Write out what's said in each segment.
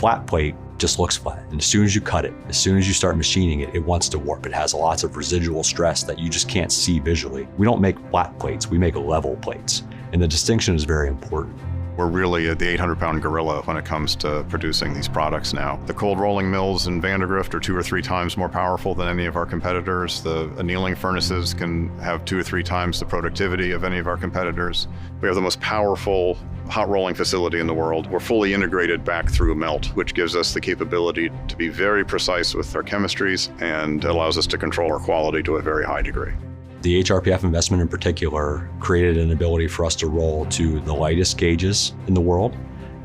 flat plate just looks flat. And as soon as you cut it, as soon as you start machining it, it wants to warp. It has lots of residual stress that you just can't see visually. We don't make flat plates, we make level plates. And the distinction is very important. We're really the 800-pound gorilla when it comes to producing these products now. The cold rolling mills in Vandegrift are 2 or 3 times more powerful than any of our competitors. The annealing furnaces can have 2 or 3 times the productivity of any of our competitors. We have the most powerful hot rolling facility in the world. We're fully integrated back through a melt, which gives us the capability to be very precise with our chemistries and allows us to control our quality to a very high degree. The HRPF investment in particular created an ability for us to roll to the lightest gauges in the world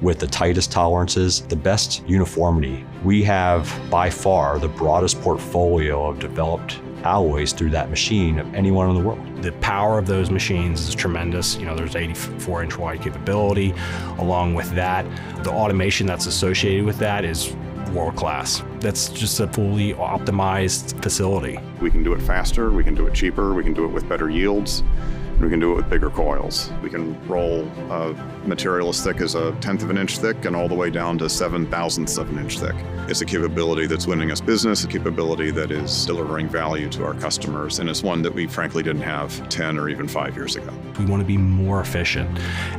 with the tightest tolerances, the best uniformity. We have by far the broadest portfolio of developed alloys through that machine of anyone in the world. The power of those machines is tremendous. There's 84-inch wide capability. Along with that, the automation that's associated with that is world-class. That's just a fully optimized facility. We can do it faster, we can do it cheaper, we can do it with better yields, and we can do it with bigger coils. We can roll material as thick as 1/10 of an inch thick and all the way down to 7/1000ths of an inch thick. It's a capability that's winning us business, a capability that is delivering value to our customers, and it's one that we frankly didn't have 10 or even 5 years ago. We want to be more efficient,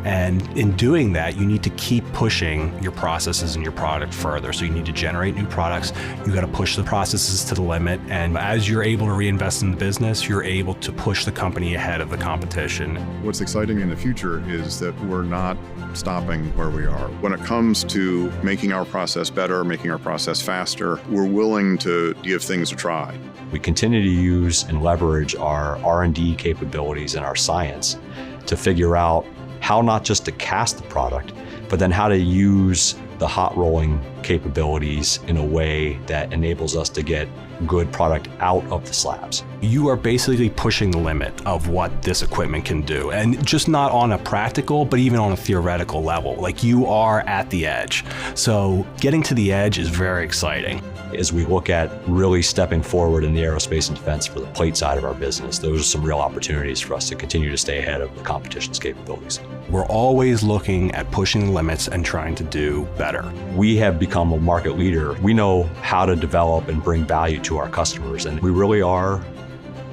and in doing that, you need to keep pushing your processes and your product further. So you need to generate new products, you got to push the processes to the limit, and as you're able to reinvest in the business, you're able to push the company ahead of the competition. What's exciting in the future is that we're not stopping where we are. When it comes to making our process better, making our process faster, we're willing to give things a try. We continue to use and leverage our R&D capabilities and our science to figure out how not just to cast the product, but then how to use the hot rolling capabilities in a way that enables us to get good product out of the slabs. You are basically pushing the limit of what this equipment can do, and just not on a practical, but even on a theoretical level. Like, you are at the edge. So getting to the edge is very exciting. As we look at really stepping forward in the aerospace and defense for the plate side of our business, those are some real opportunities for us to continue to stay ahead of the competition's capabilities. We're always looking at pushing the limits and trying to do better. We have become a market leader. We know how to develop and bring value to our customers, and we really are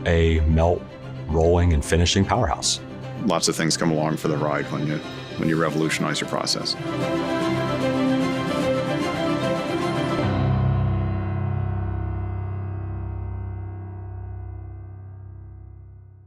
a melt, rolling, and finishing powerhouse. Lots of things come along for the ride when you revolutionize your process.